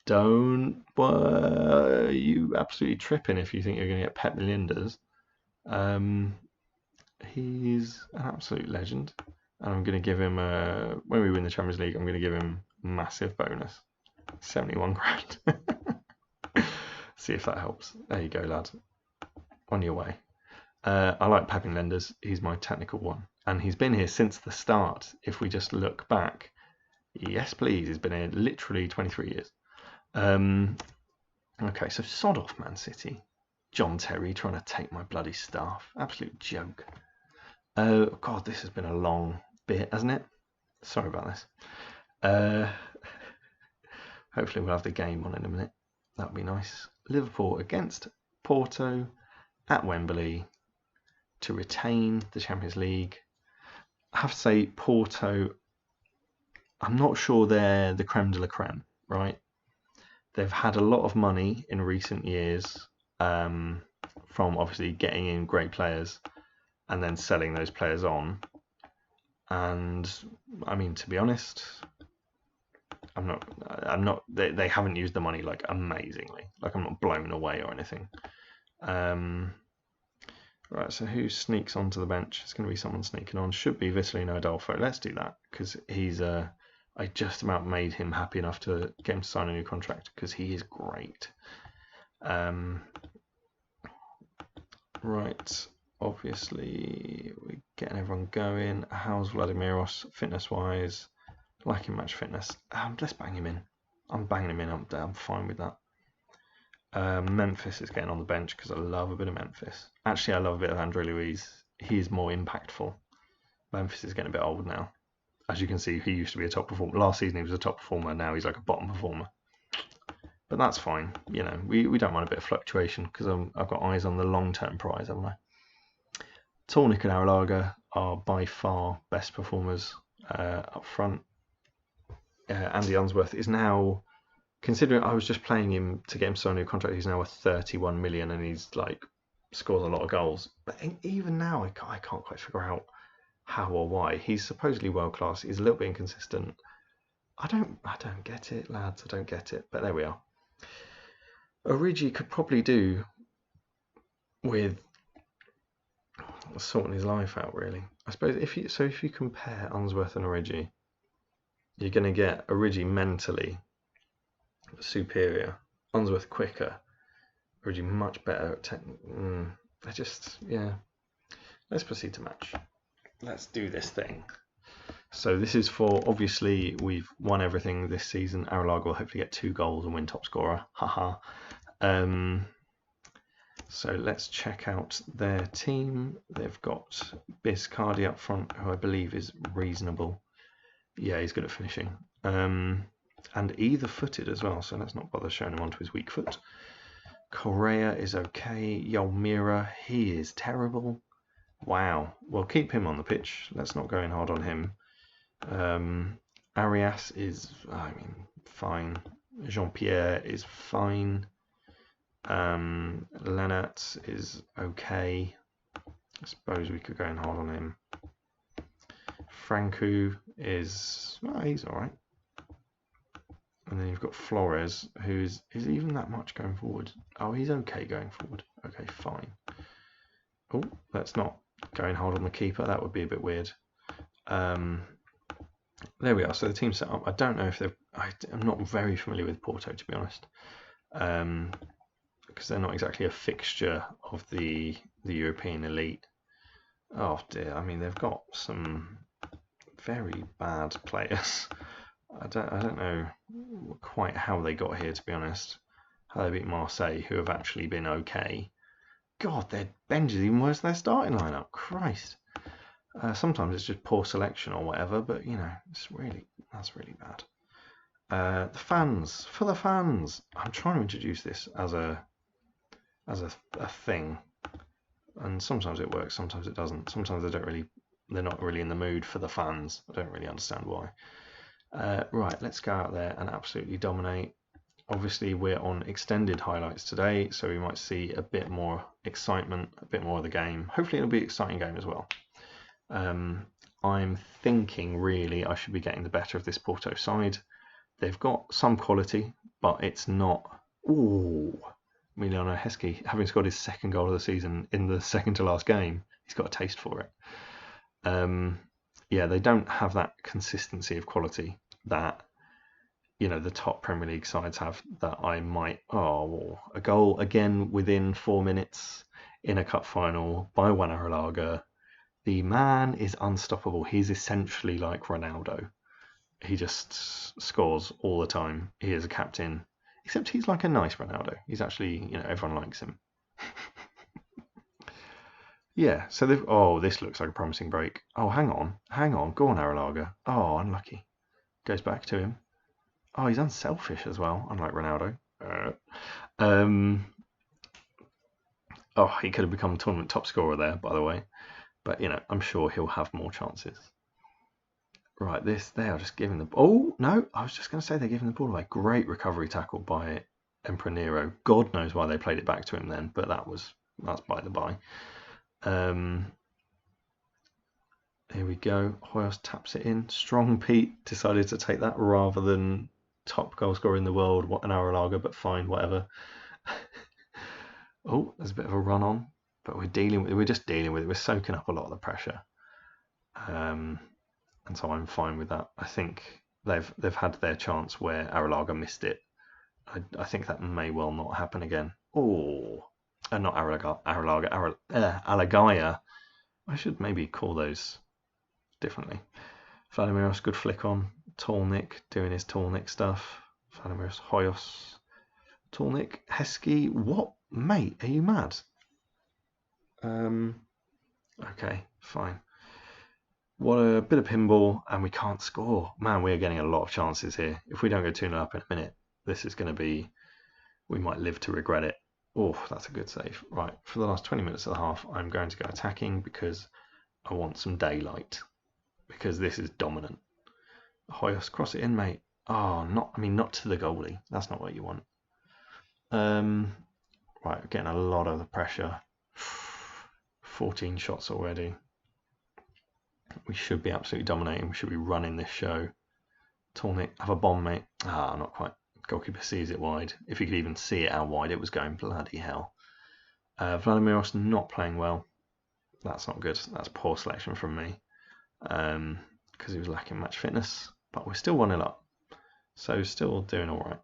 Don't. You absolutely tripping if you think you're gonna get Pep Melindas. He's an absolute legend. And I'm going to give him when we win the Champions League, I'm going to give him a massive bonus. 71 grand. See if that helps. There you go, lad. On your way. I like Pepin Lenders. He's my technical one. And he's been here since the start. If we just look back. Yes, please. He's been here literally 23 years. Okay, so sod off Man City. John Terry trying to take my bloody staff. Absolute joke. Oh, God, this has been a long bit, hasn't it? Sorry about this. Hopefully we'll have the game on in a minute. That'll be nice. Liverpool against Porto at Wembley to retain the Champions League. I have to say, Porto, I'm not sure they're the creme de la creme, right? They've had a lot of money in recent years from obviously getting in great players and then selling those players on. And I mean, to be honest, I'm not. They haven't used the money like amazingly. Like I'm not blown away or anything. Right. So who sneaks onto the bench? It's going to be someone sneaking on. Should be Vitalino Adolfo. Let's do that because he's I just about made him happy enough to get him to sign a new contract because he is great. Right. Obviously, we're getting everyone going. How's Vladimiros fitness-wise? Like him match fitness. Let's bang him in. I'm banging him in. I'm fine with that. Memphis is getting on the bench because I love a bit of Memphis. Actually, I love a bit of Andre Luiz. He's more impactful. Memphis is getting a bit old now. As you can see, he used to be a top performer. Last season, he was a top performer. Now he's like a bottom performer. But that's fine. You know, we don't mind a bit of fluctuation because I've got eyes on the long-term prize, haven't I? Tornik and Aralaga are by far best performers up front. Andy Unsworth is now, considering I was just playing him to get him signed a new contract, he's now worth 31 million and he's like scores a lot of goals. But even now, I can't quite figure out how or why. He's supposedly world class. He's a little bit inconsistent. I don't get it, lads. I don't get it. But there we are. Origi could probably do with sorting his life out, really. I suppose if you compare Unsworth and Origi, you're going to get Origi mentally superior, Unsworth quicker, Origi much better at I just, yeah. Let's proceed to match. Let's do this thing. So this is for, obviously, we've won everything this season. Aralaga will hopefully get 2 goals and win top scorer. Haha. So let's check out their team. They've got Biscardi up front, who I believe is reasonable. Yeah, he's good at finishing. And either-footed as well, so let's not bother showing him onto his weak foot. Correa is okay. Yolmira, he is terrible. Wow. Well, keep him on the pitch. Let's not go in hard on him. Arias is, I mean, fine. Jean-Pierre is fine. Lennart is okay. I suppose we could go in hard on him. Franco is, well, he's all right. And then you've got Flores, who's even that much going forward. Oh, he's okay going forward. Okay, fine. Oh, let's not go in hard on the keeper. That would be a bit weird. There we are. So the team set up. I don't know if they've. I'm not very familiar with Porto, to be honest, because they're not exactly a fixture of the European elite. Oh dear. I mean, they've got some very bad players. I don't know quite how they got here, to be honest. How they beat Marseille, who have actually been okay. God, their bench is even worse than their starting lineup. Christ. Sometimes it's just poor selection or whatever, but you know, that's really bad. The fans, for the fans. I'm trying to introduce this as a thing, and sometimes it works, sometimes it doesn't. Sometimes they're not really in the mood for the fans. I don't really understand why. Right, let's go out there and absolutely dominate. Obviously, we're on extended highlights today, so we might see a bit more excitement, a bit more of the game. Hopefully, it'll be an exciting game as well. I'm thinking, really, I should be getting the better of this Porto side. They've got some quality, but it's not... Ooh, Emiliano Heskey, having scored his 2nd goal of the season in the second to last game, he's got a taste for it. Yeah, they don't have that consistency of quality that, you know, the top Premier League sides have, that I might... Oh, a goal again within 4 minutes in a cup final by Juan Aralaga. The man is unstoppable. He's essentially like Ronaldo. He just scores all the time. He is a captain, except he's like a nice Ronaldo. He's actually, you know, everyone likes him. Yeah, so they've... Oh, this looks like a promising break. Oh, hang on. Go on, Aralaga. Oh, unlucky. Goes back to him. Oh, he's unselfish as well, unlike Ronaldo. Oh, he could have become tournament top scorer there, by the way. But, you know, I'm sure he'll have more chances. Right, they are just giving the... Oh, no, I was just going to say they're giving the ball away. Great recovery tackle by Emperor Nero. God knows why they played it back to him then, but that's by the by. Here we go. Hoyos taps it in. Strong Pete decided to take that rather than top goal scorer in the world. What an Aralaga, but fine, whatever. Oh, there's a bit of a run on, but we're just dealing with it. We're soaking up a lot of the pressure. And so I'm fine with that. I think they've had their chance where Aralaga missed it. I think that may well not happen again. Oh, not Aralaga, Alagaya. I should maybe call those differently. Vladimiros, good flick on. Tall Nick doing his Tall Nick stuff. Vladimiros, Hoyos. Tolnik, Heskey, what? Mate, are you mad? Okay, fine. What a bit of pinball, and we can't score. Man, we are getting a lot of chances here. If we don't go 2-0 up in a minute, this is going to be... we might live to regret it. Oh, that's a good save. Right, for the last 20 minutes of the half, I'm going to go attacking because I want some daylight. Because this is dominant. Hoyos, cross it in, mate. Oh, not to the goalie. That's not what you want. Right, we're getting a lot of the pressure. 14 shots already. We should be absolutely dominating. We should be running this show. Tolnik, have a bomb, mate. Ah, not quite. Goalkeeper sees it wide. If you could even see it how wide it was going, bloody hell. Vladimiros not playing well. That's not good. That's poor selection from me. Because he was lacking match fitness. But we're still 1-0 up. So still doing all right.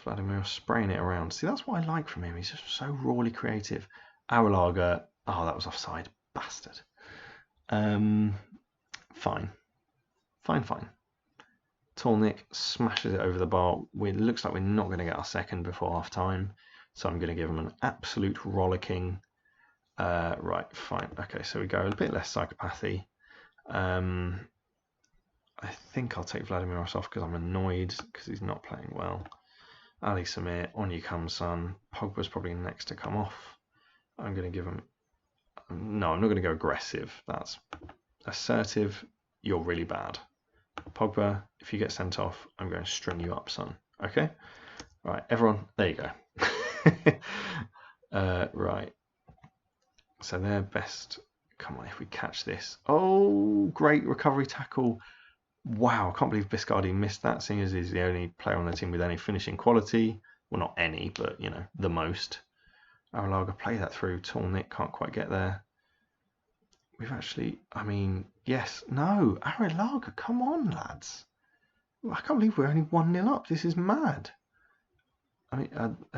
Vladimir spraying it around. See, that's what I like from him. He's just so rawly creative. Aralaga. Oh, that was offside. Bastard. Fine. Tolnik smashes it over the bar. It looks like we're not going to get our second before half time. So I'm going to give him an absolute rollicking. Right, fine. Okay, so we go a bit less psychopathy. I think I'll take Vladimiros off because I'm annoyed because he's not playing well. Ali Samir, on you come, son. Pogba's probably next to come off. I'm going to give him... no, I'm not going to go aggressive. That's assertive. You're really bad. Pogba, if you get sent off, I'm going to string you up, son. Okay? Right, everyone, there you go. Right. So they're best... come on, if we catch this. Oh, great recovery tackle. Wow, I can't believe Biscardi missed that, seeing as he's the only player on the team with any finishing quality. Well, not any, but, you know, the most. Aralaga, play that through. Tolnik can't quite get there. We've actually, yes, no. Aralaga, come on, lads. I can't believe we're only 1-0 up. This is mad.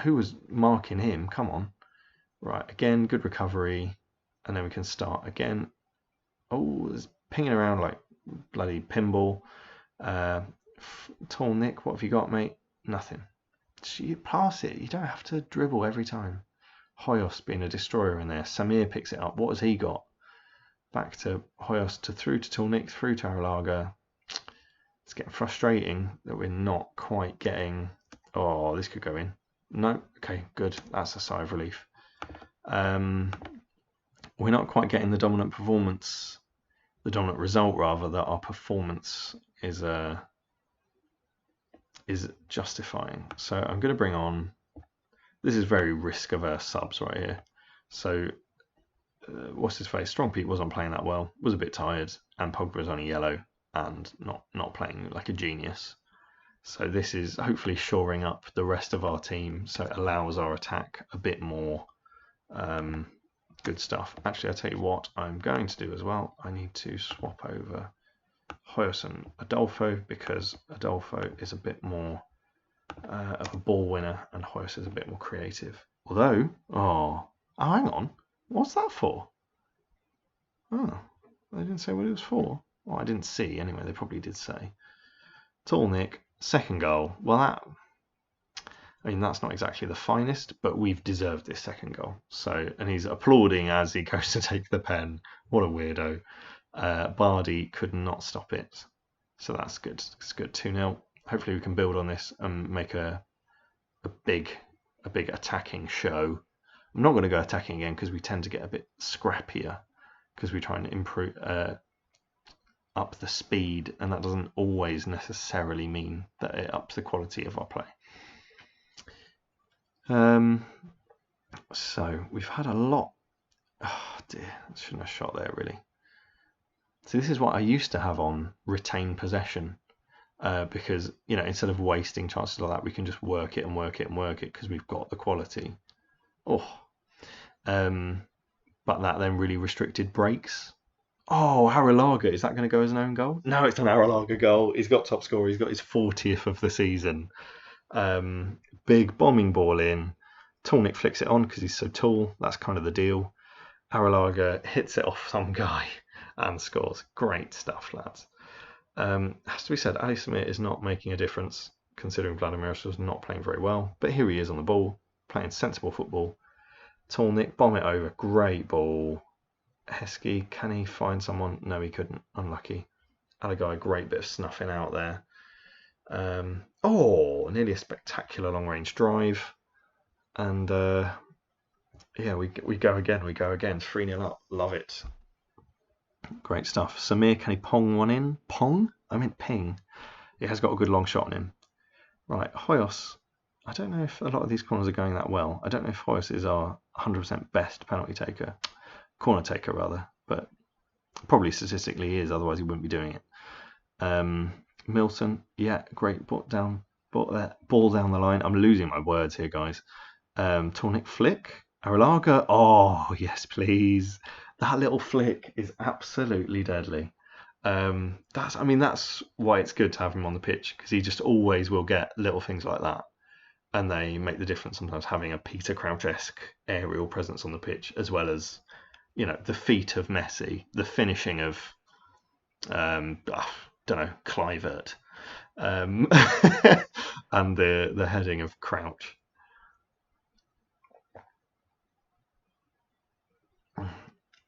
Who was marking him? Come on. Right, again, good recovery. And then we can start again. Oh, there's pinging around like bloody pinball. Tolnik, what have you got, mate? Nothing. You pass it. You don't have to dribble every time. Hoyos being a destroyer in there. Samir picks it up. What has he got? Back to Hoyos, through to Tolnik, through to Aralaga. It's getting frustrating that we're not quite getting... oh, this could go in. No, okay, good. That's a sigh of relief. We're not quite getting the dominant performance, the dominant result rather, that our performance is justifying. So I'm going to bring on... this is very risk-averse subs right here. So what's his face? Strong Pete wasn't playing that well, was a bit tired, and Pogba's only yellow and not playing like a genius. So this is hopefully shoring up the rest of our team, so it allows our attack a bit more. Good stuff. Actually, I'll tell you what I'm going to do as well. I need to swap over Hoyos and Adolfo, because Adolfo is a bit more of a ball winner and Hoyos is a bit more creative. Although, oh, hang on. What's that for? Oh, they didn't say what it was for. Well, I didn't see anyway. They probably did say. Tolnik, second goal. Well, that's not exactly the finest, but we've deserved this second goal. So, and he's applauding as he goes to take the pen. What a weirdo. Bardi could not stop it. So that's good. It's good. 2-0. Hopefully we can build on this and make a big attacking show. I'm not going to go attacking again because we tend to get a bit scrappier because we try and improve up the speed, and that doesn't always necessarily mean that it ups the quality of our play. So we've had a lot. Oh dear, I shouldn't have shot there really. So this is what I used to have on retain possession, because instead of wasting chances like that, we can just work it and work it and work it because we've got the quality. But that then really restricted breaks. Oh, Aralaga, is that going to go as an own goal? No, it's an Aralaga goal. He's got top scorer. He's got his 40th of the season. Big bombing ball in. Tolnik flicks it on because he's so tall. That's kind of the deal. Aralaga hits it off some guy and scores. Great stuff, lads. Has to be said, Ali Samir is not making a difference. considering Vladimiros was not playing very well. But here he is on the ball, playing sensible football. Tolnik, bomb it over, great ball. Heskey, can he find someone? No, he couldn't. Unlucky. Alagai, great bit of snuffing out there. Nearly a spectacular long-range drive. And yeah, we go again. We go again. 3-0 up. Love it. Great stuff. Samir, can he pong one in? Pong? I meant ping. He has got a good long shot on him. Right, Hoyos. I don't know if a lot of these corners are going that well. I don't know if Hoyos is our 100% best penalty taker. Corner taker, rather. But probably statistically he is, otherwise he wouldn't be doing it. Milton, yeah, great ball down the line. I'm losing my words here, guys. Tornik flick. Arrillaga, oh, yes, please. That little flick is absolutely deadly. That's why it's good to have him on the pitch, because he just always will get little things like that. And they make the difference sometimes, having a Peter Crouch-esque aerial presence on the pitch, as well as, the feet of Messi, the finishing of, Kluivert, and the heading of Crouch.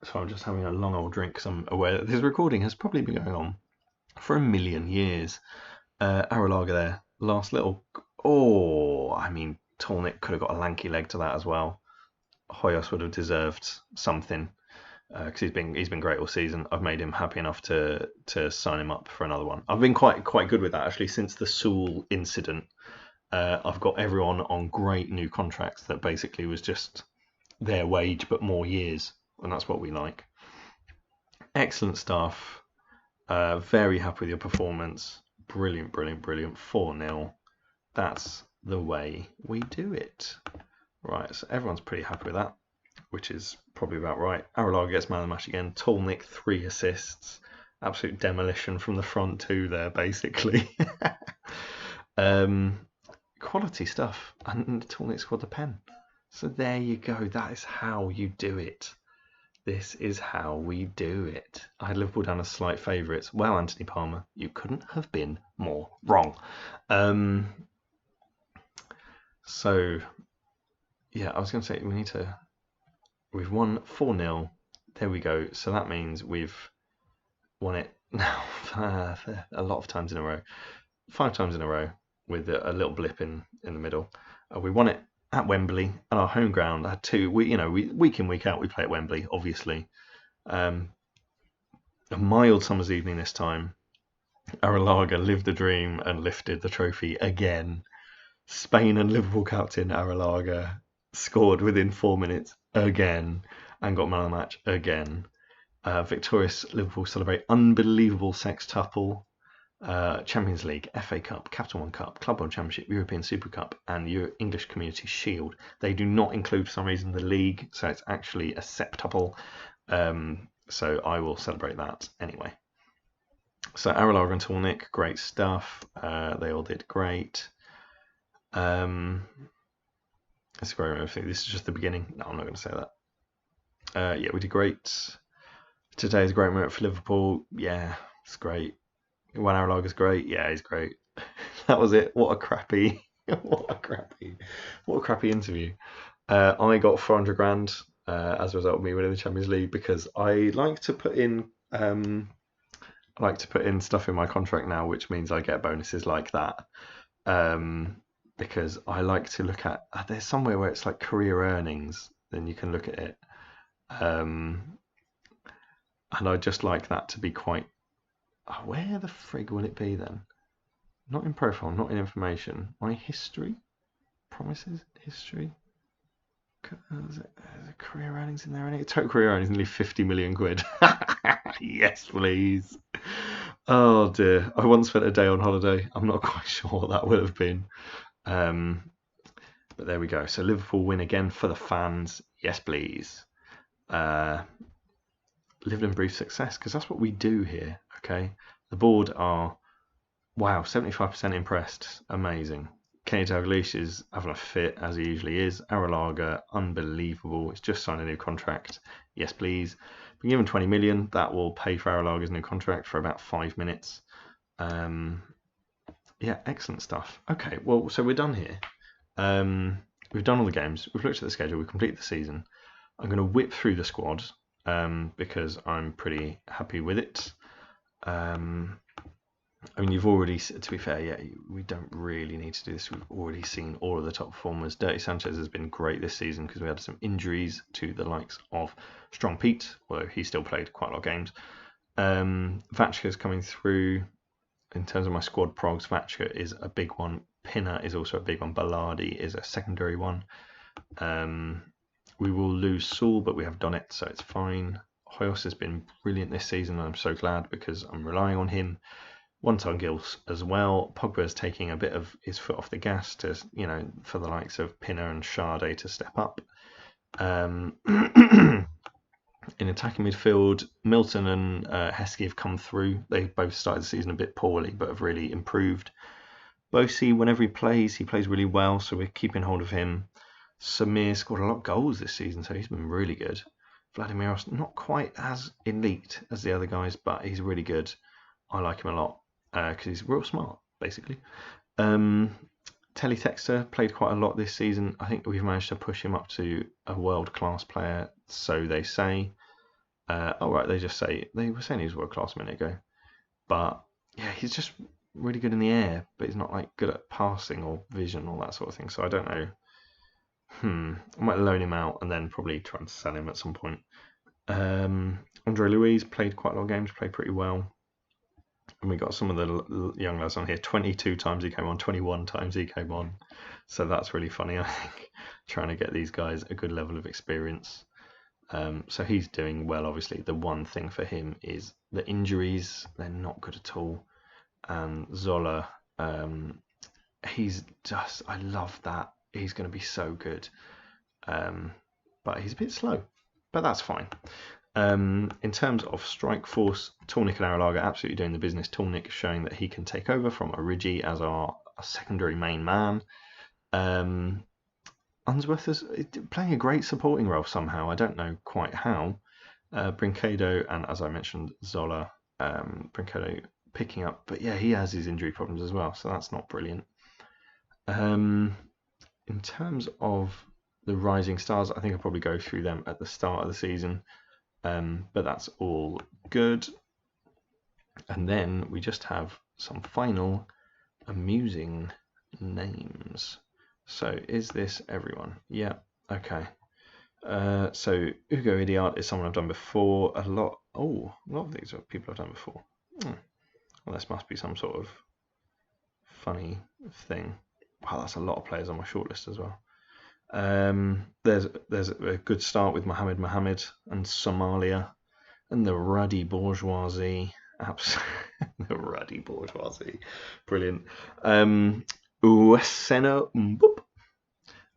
So I'm just having a long old drink because I'm aware that this recording has probably been going on for 1,000,000 years. Arrillaga there, last little. Tolnik could have got a lanky leg to that as well. Hoyos would have deserved something because he's been great all season. I've made him happy enough to sign him up for another one. I've been quite good with that actually since the Sewell incident. I've got everyone on great new contracts that basically was just their wage but more years, and that's what we like. Excellent stuff. Very happy with your performance. Brilliant. 4-0. That's the way we do it. Right, so everyone's pretty happy with that, which is probably about right. Arrillaga gets man of the match again. Tolnik, 3 assists. Absolute demolition from the front two there, basically. Quality stuff. And Tolnik scored the pen. So there you go. That is how you do it. This is how we do it. I had Liverpool down as slight favourites. Well, Anthony Palmer, you couldn't have been more wrong. So, yeah, I was going to say we've won 4-0. There we go. So that means we've won it now a lot of times in a row. 5 times in a row with a little blip in the middle. We won it at Wembley, at our home ground. I had 2. We week in, week out, we play at Wembley, obviously. A mild summer's evening this time. Arrillaga lived the dream and lifted the trophy again. Spain and Liverpool captain Arrillaga scored within 4 minutes again and got man of the match again. Victorious Liverpool celebrate unbelievable sextuple. Champions League, FA Cup, Capital One Cup, Club World Championship, European Super Cup, and English Community Shield. They do not include, for some reason, the league, so it's actually a septuple. So I will celebrate that anyway. So Arrillaga and Tolnik, great stuff. They all did great. It's a great thing. This is just the beginning. No, I'm not going to say that. Yeah, we did great. Today is a great moment for Liverpool. Yeah, it's great. When Arrillaga's great, yeah, he's great. That was it. What a crappy interview. I got 400 grand as a result of me winning the Champions League because I like to put in stuff in my contract now, which means I get bonuses like that. Because I like to look at there's somewhere where it's like career earnings, then you can look at it. And I just like that to be quite. Where the frig will it be then? Not in profile, not in information. My history? Promises? History? Is it career earnings in there? Total career earnings nearly 50 million quid. Yes, please. Oh dear. I once spent a day on holiday. I'm not quite sure what that would have been. But there we go. So Liverpool win again for the fans. Yes, please. Lived in brief success, because that's what we do here. Okay, the board are 75% impressed. Amazing. Kenny Dalglish is having a fit as he usually is. Arrillaga, unbelievable. He's just signed a new contract. Yes, please. Been given 20 million. That will pay for Arillaga's new contract for about 5 minutes. Yeah, Yeah, excellent stuff. Okay, well, so we're done here. We've done all the games. We've looked at the schedule. We've completed the season. I'm going to whip through the squad because I'm pretty happy with it. I mean, you've already, to be fair, yeah, we don't really need to do this. We've already seen all of the top performers. Dirty Sanchez has been great this season because we had some injuries to the likes of Strong Pete, although he still played quite a lot of games. Vachka's coming through. In terms of my squad progs, Vachka is a big one. Pinner is also a big one. Baladi is a secondary one. We will lose Saul, but we have done it, so it's fine. Hoyos has been brilliant this season, and I'm so glad because I'm relying on him. One-ton Gills as well. Pogba is taking a bit of his foot off the gas to, for the likes of Pinner and Sade to step up. In attacking midfield, Milton and Heskey have come through. They both started the season a bit poorly, but have really improved. Bosi, whenever he plays really well, so we're keeping hold of him. Samir scored a lot of goals this season, so he's been really good. Vladimiros, not quite as elite as the other guys, but he's really good. I like him a lot because he's real smart, basically. Teletexter played quite a lot this season. I think we've managed to push him up to a world-class player, so they say. They just say they were saying he was world-class a minute ago, but yeah, he's just really good in the air, but he's not like good at passing or vision or that sort of thing. So I don't know. I might loan him out and then probably try and sell him at some point. Andre Luiz played quite a lot of games, played pretty well. And we got some of the young lads on here. 22 times he came on, 21 times he came on. So that's really funny, I think, trying to get these guys a good level of experience. So he's doing well, obviously. The one thing for him is the injuries. They're not good at all. And Zola, he's just, I love that. He's going to be so good. But he's a bit slow. But that's fine. In terms of strike force, Tornik and Aralaga absolutely doing the business. Tornik showing that he can take over from Origi as our secondary main man. Unsworth is playing a great supporting role somehow. I don't know quite how. Brinquedo and, as I mentioned, Zola. Brinquedo picking up, but yeah, he has his injury problems as well, so that's not brilliant. In terms of the rising stars, I think I'll probably go through them at the start of the season. But that's all good. And then we just have some final amusing names. So is this everyone? Yeah, okay. So Ugo Idiot is someone I've done before. A lot of these are people I've done before. Well, this must be some sort of funny thing. Wow, that's a lot of players on my shortlist as well. There's a good start with Mohammed and Somalia and the ruddy bourgeoisie. The ruddy bourgeoisie, brilliant. Ueseno Mboop.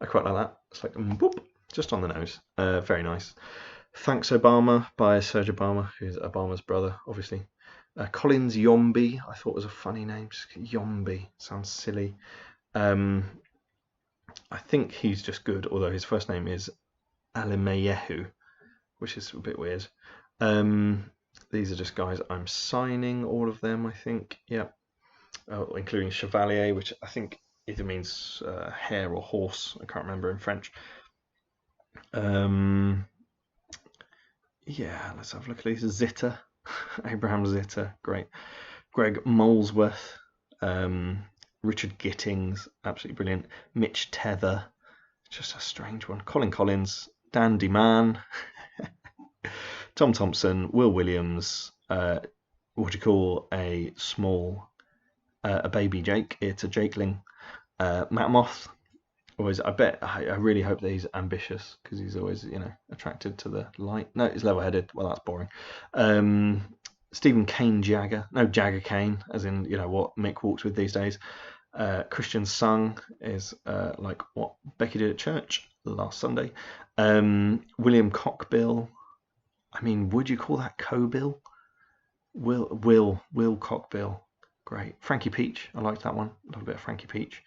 I quite like that. It's like Mboop, just on the nose. Very nice. Thanks Obama by Serge Obama, who's Obama's brother, obviously. Collins Yombi, I thought was a funny name. Just Yombi sounds silly. I think he's just good, although his first name is Alimeyehu, which is a bit weird. These are just guys I'm signing, all of them, I think. Yeah, including Chevalier, which I think either means hare or horse. I can't remember in French. Yeah, let's have a look at these. Zitter, Abraham Zitter, great. Greg Molesworth. Richard Gittings, absolutely brilliant. Mitch Tether, just a strange one. Colin Collins, Dandy Man, Tom Thompson, Will Williams, what do you call a baby Jake? It's a Jakeling. Matt Moth, always. I really hope that he's ambitious because he's always, attracted to the light. No, he's level-headed. Well, that's boring. Stephen Kane Jagger, no Jagger Kane, as in what Mick walks with these days. Christian Sung is like what Becky did at church last Sunday. William Cockbill. I mean, would you call that Cobill? Will Cockbill. Great. Frankie Peach. I liked that one. A little bit of Frankie Peach.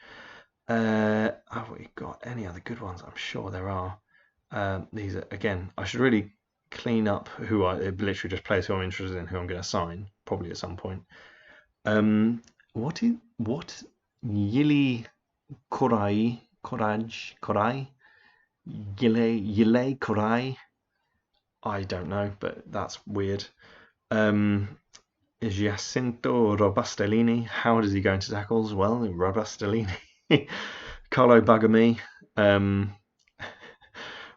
Have we got any other good ones? I'm sure there are. These are, again, I should really clean up who literally just players who I'm interested in, who I'm going to sign, probably at some point. what Yili Korai Yile Korai. I don't know, but that's weird. Giacinto Robustellini. How does he go into tackles? Well, Robustellini. Carlo Bagami.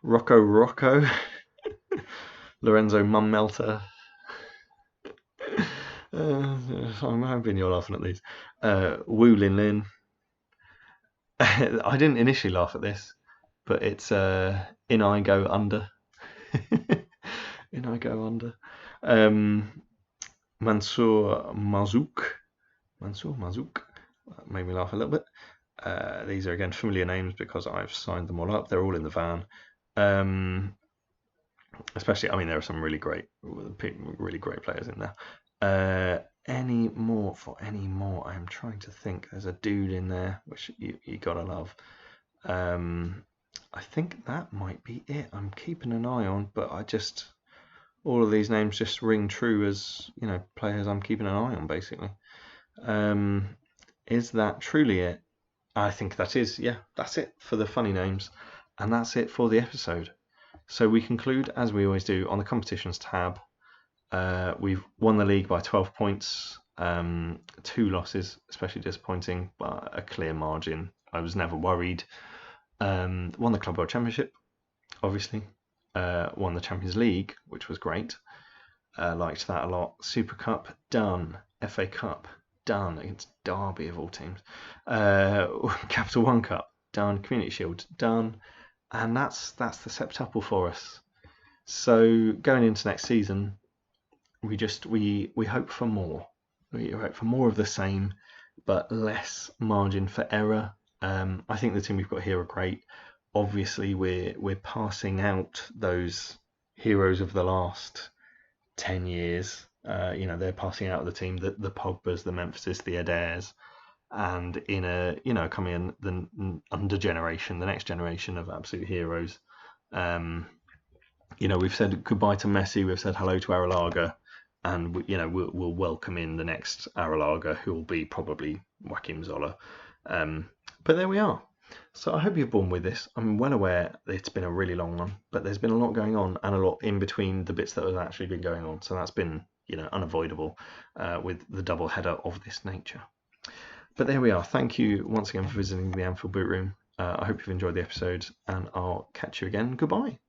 Rocco. Lorenzo Mummelter. I'm hoping you're laughing at these. Wu Lin Lin. I didn't initially laugh at this, but it's In I Go Under. In I Go Under. Mansour Mazouk. That made me laugh a little bit. These are again familiar names because I've signed them all up. They're all in the van. Especially, I mean, there are some really great players in there. Any more? I'm trying to think. There's a dude in there which you gotta love. I think that might be it. I'm keeping an eye on, but all of these names just ring true as, players I'm keeping an eye on, basically. Is that truly it? I think that is. Yeah, that's it for the funny names, and that's it for the episode. So we conclude, as we always do, on the competitions tab. We've won the league by 12 points, 2 losses, especially disappointing, but a clear margin. I was never worried. Won the Club World Championship, obviously. Won the Champions League, which was great. Liked that a lot. Super Cup, done. FA Cup, done, against Derby of all teams. Capital One Cup, done. Community Shield, done. And that's the septuple for us. So going into next season, we hope for more. We hope for more of the same, but less margin for error. I think the team we've got here are great. Obviously, we're passing out those heroes of the last 10 years. They're passing out of the team, the Pogbas, the Memphises, the Adaires, and coming in the under generation, the next generation of absolute heroes. We've said goodbye to Messi, we've said hello to Arrillaga, and we'll welcome in the next Arrillaga, who will be probably Joaquim Zola. But there we are. So I hope you've borne with this. I'm well aware it's been a really long one, but there's been a lot going on and a lot in between the bits that have actually been going on. So that's been, unavoidable with the double header of this nature. But there we are. Thank you once again for visiting the Anfield Boot Room. I hope you've enjoyed the episode, and I'll catch you again. Goodbye.